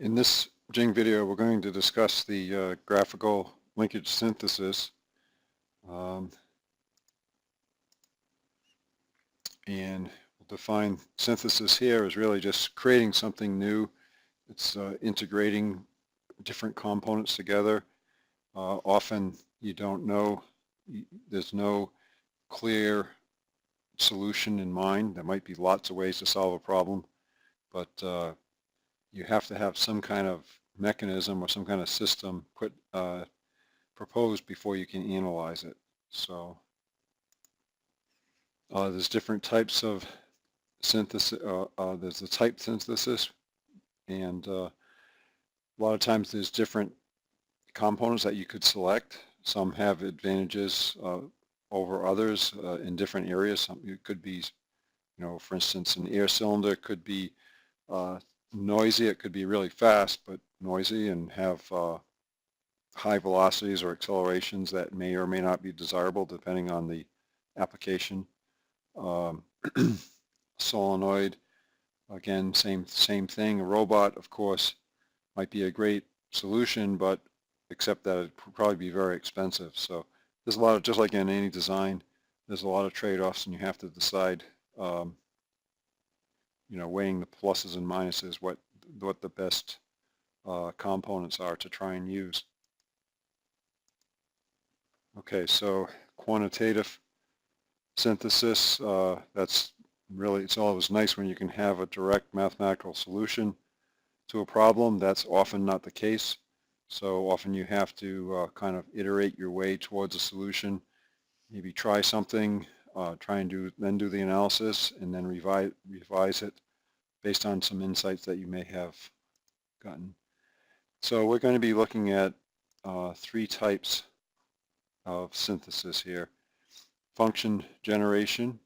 In this Jing video, we're going to discuss the graphical linkage synthesis, and we'll define synthesis here as really just creating something new. It's integrating different components together. Often you don't know, there's no clear solution in mind. There might be lots of ways to solve a problem, but you have to have some kind of mechanism or some kind of system proposed before you can analyze it. So there's different types of synthesis. There's the type synthesis, and a lot of times there's different components that you could select. Some have advantages over others in different areas. It could be, for instance, an air cylinder could be noisy. It could be really fast, but noisy, and have high velocities or accelerations that may or may not be desirable depending on the application. Solenoid, again, same thing. A robot, of course, might be a great solution, but except that it'd probably be very expensive. So there's a lot of, just like in any design, there's a lot of trade-offs, and you have to decide, weighing the pluses and minuses, what the best components are to try and use. Okay, so quantitative synthesis, that's really, it's always nice when you can have a direct mathematical solution to a problem. That's often not the case. So often you have to kind of iterate your way towards a solution. Maybe try something, then do the analysis, and then revise it based on some insights that you may have gotten. So we're going to be looking at three types of synthesis here. Function generation,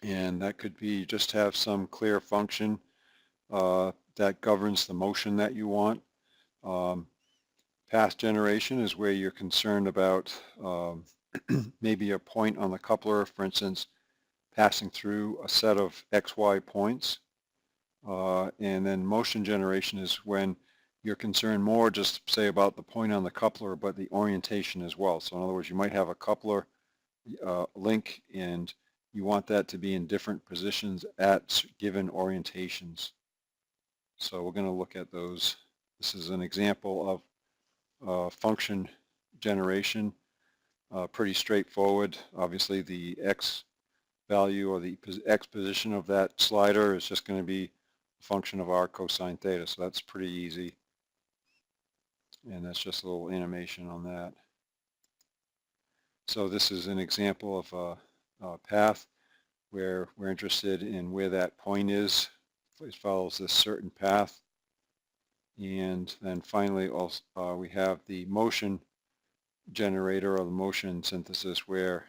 and that could be just have some clear function that governs the motion that you want. Path generation is where you're concerned about maybe a point on the coupler, for instance, passing through a set of XY points. And then motion generation is when you're concerned more just say about the point on the coupler, but the orientation as well. So in other words, you might have a coupler link, and you want that to be in different positions at given orientations. So we're going to look at those. This is an example of function generation. Pretty straightforward. Obviously the X value or the X position of that slider is just going to be a function of r cosine theta. So that's pretty easy. And that's just a little animation on that. So this is an example of a path where we're interested in where that point is. It follows this certain path. And then finally also, we have the motion generator or the motion synthesis, where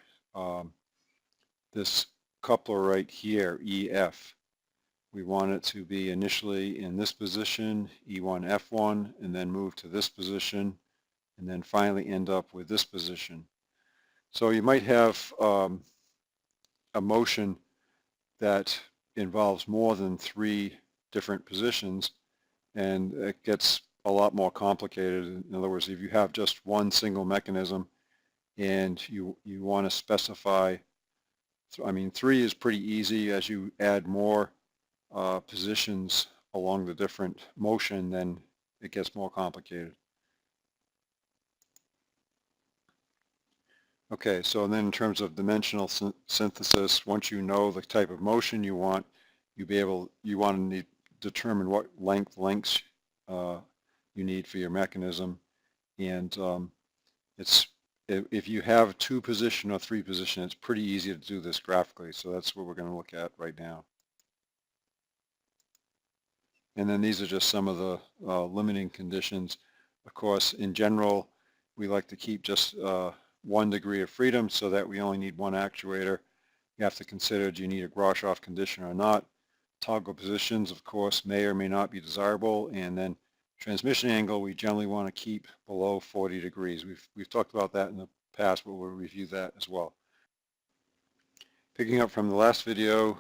this coupler right here, EF, we want it to be initially in this position, E1, F1, and then move to this position, and then finally end up with this position. So you might have a motion that involves more than 3 different positions, and it gets a lot more complicated. In other words, if you have just one single mechanism and you want to specify, I mean, 3 is pretty easy. As you add more positions along the different motion, then it gets more complicated. Okay, so then in terms of dimensional synthesis, once you know the type of motion you want, you want to determine what lengths you need for your mechanism, and if you have 2 position or 3 position, it's pretty easy to do this graphically. So that's what we're going to look at right now. And then these are just some of the limiting conditions. Of course, in general, we like to keep just 1 degree of freedom so that we only need 1 actuator. You have to consider, do you need a Grashof condition or not? Toggle positions, of course, may or may not be desirable. And then transmission angle, we generally want to keep below 40 degrees. We've talked about that in the past, but we'll review that as well. Picking up from the last video,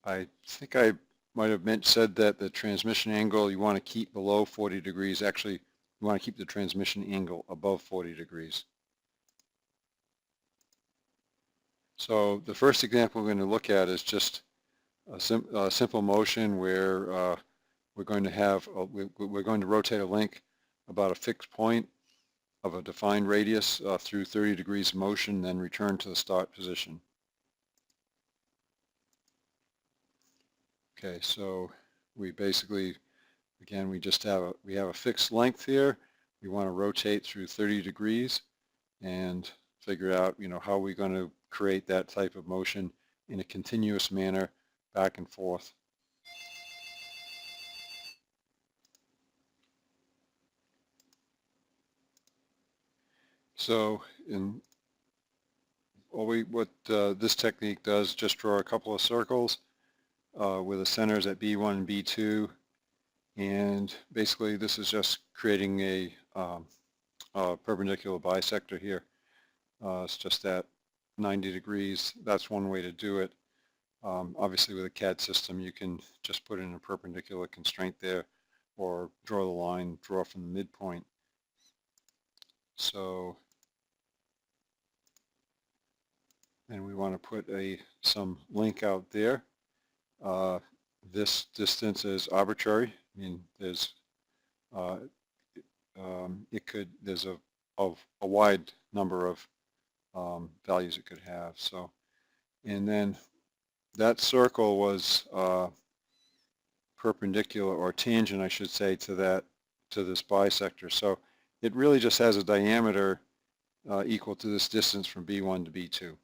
I think I might have said that the transmission angle you want to keep below 40 degrees. Actually, you want to keep the transmission angle above 40 degrees. So the first example we're going to look at is just a simple motion where we're going to rotate a link about a fixed point of a defined radius through 30 degrees of motion, then return to the start position. Okay, so we basically, again, we have a fixed length here. We want to rotate through 30 degrees and figure out, how we're going to create that type of motion in a continuous manner back and forth. So what this technique does, just draw a couple of circles with the centers at B1 and B2, and basically this is just creating a perpendicular bisector here. It's just at 90 degrees. That's one way to do it. Obviously with a CAD system you can just put in a perpendicular constraint there or draw the line, draw from the midpoint. So then we want to put some link out there. This distance is arbitrary. I mean, there's a wide number of values it could have. So, and then that circle was perpendicular, or tangent, I should say, to this bisector. So it really just has a diameter equal to this distance from B1 to B2.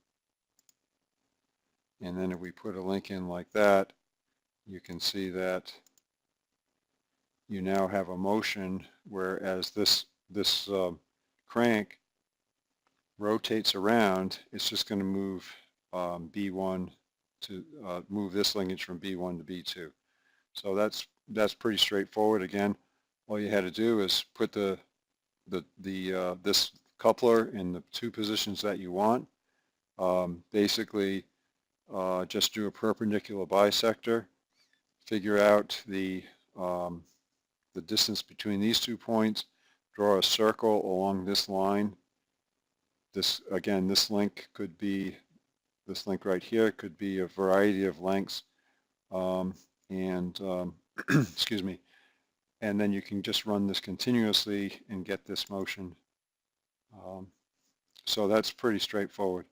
And then if we put a link in like that, you can see that you now have a motion, whereas this crank rotates around, it's just going to move B1 to move this linkage from B1 to B2. So that's pretty straightforward. Again, all you had to do is put this coupler in the two positions that you want. Basically, just do a perpendicular bisector, figure out the distance between these 2 points, draw a circle along this line. This link could be, this link right here could be a variety of lengths, excuse me, and then you can just run this continuously and get this motion. So that's pretty straightforward.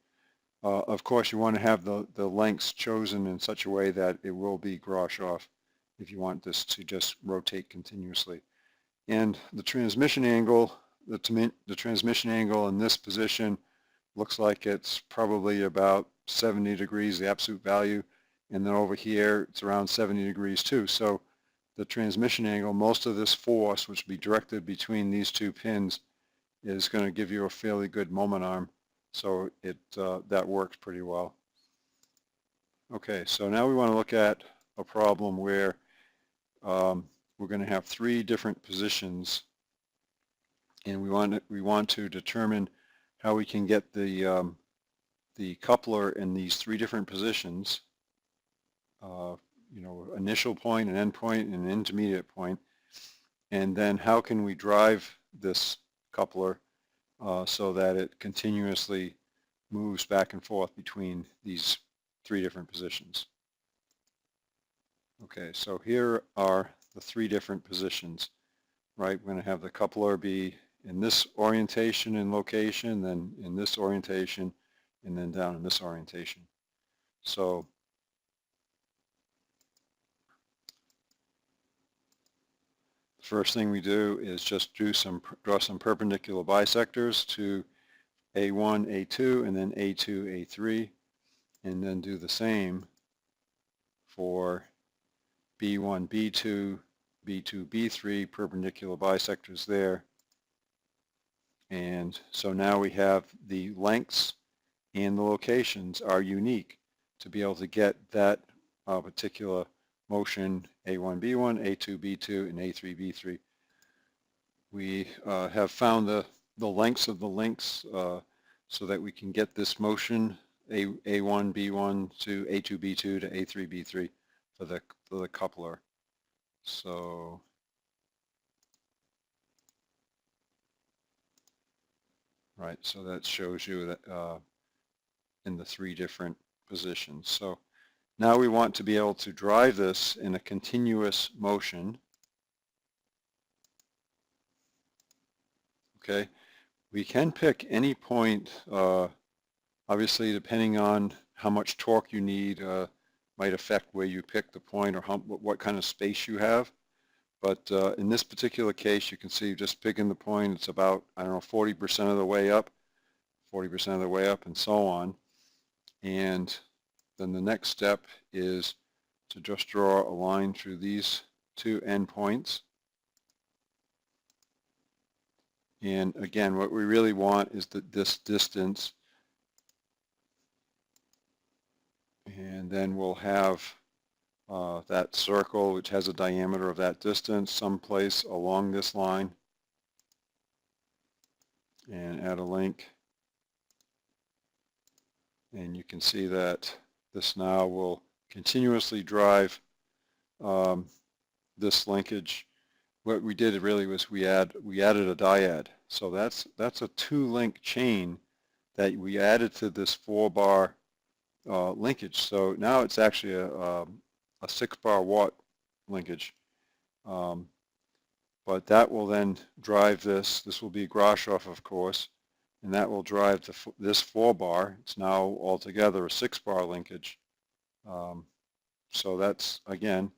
Of course, you want to have the lengths chosen in such a way that it will be Grashof if you want this to just rotate continuously. And the transmission angle, the transmission angle in this position looks like it's probably about 70 degrees, the absolute value, and then over here it's around 70 degrees too. So the transmission angle, most of this force, which will be directed between these two pins, is going to give you a fairly good moment arm. So that works pretty well. Okay, so now we want to look at a problem where we're going to have 3 different positions, and we want to determine how we can get the coupler in these 3 different positions. Initial point, an end point, and an intermediate point, and then how can we drive this coupler so that it continuously moves back and forth between these 3 different positions. Okay, so here are the 3 different positions, right? We're going to have the coupler be in this orientation and location, then in this orientation, and then down in this orientation. So the first thing we do is just draw some perpendicular bisectors to A1, A2, and then A2, A3, and then do the same for B1, B2, B2, B3, perpendicular bisectors there. And so now we have the lengths and the locations are unique to be able to get that particular motion, A1, B1, A2, B2, and A3, B3. We have found the lengths of the links so that we can get this motion A1, B1 to A2, B2 to A3, B3 the coupler. So right, so that shows you that in the 3 different positions. So now we want to be able to drive this in a continuous motion. Okay, we can pick any point, obviously depending on how much torque you need might affect where you pick the point or what kind of space you have. But in this particular case, you can see just picking the point, it's about, I don't know, 40% of the way up, 40% of the way up, and so on. And then the next step is to just draw a line through these 2 endpoints. And again, what we really want is this distance. And then we'll have that circle, which has a diameter of that distance, someplace along this line. And add a link. And you can see that this now will continuously drive this linkage. What we did really was we added a dyad. So that's a 2-link chain that we added to this 4-bar linkage. So now it's actually a 6-bar watt linkage. But that will then drive this. This will be Grashof, of course, and that will drive this 4-bar. It's now altogether a 6-bar linkage. So that's, again,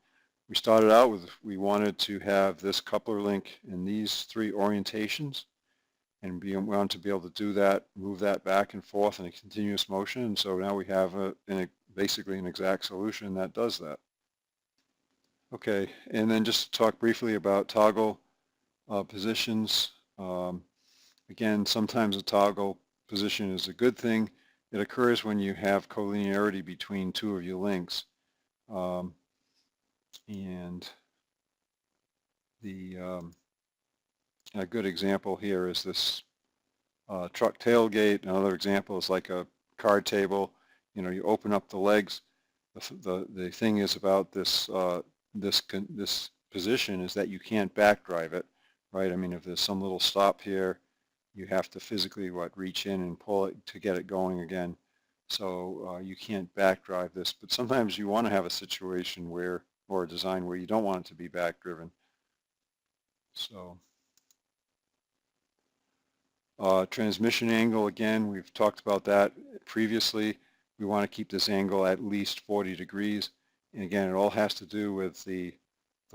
we started out with, we wanted to have this coupler link in these 3 orientations, and we want to be able to do that, move that back and forth in a continuous motion. And so now we have basically an exact solution that does that. Okay, and then just to talk briefly about toggle positions. Again, sometimes a toggle position is a good thing. It occurs when you have collinearity between 2 of your links. And a good example here is this truck tailgate. Another example is like a card table. You know, you open up the legs. The thing is about this this position is that you can't back drive it, right? I mean, if there's some little stop here, you have to physically reach in and pull it to get it going again. So you can't back drive this, but sometimes you want to have a situation where, or a design where you don't want it to be back driven. So transmission angle, again, we've talked about that previously. We want to keep this angle at least 40 degrees. And again, it all has to do with the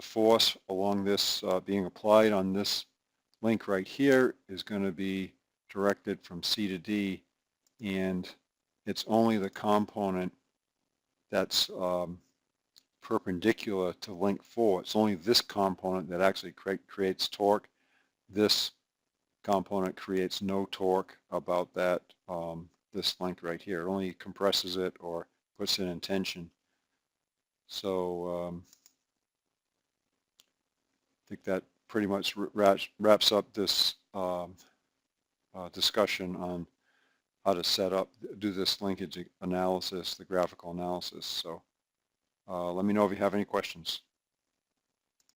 force along this being applied on this link right here is going to be directed from C to D, and it's only the component that's perpendicular to link 4. It's only this component that actually creates torque. This component creates no torque about that this link right here. It only compresses it or puts it in tension. So I think that pretty much wraps up this discussion on how to do this linkage analysis, the graphical analysis. So let me know if you have any questions.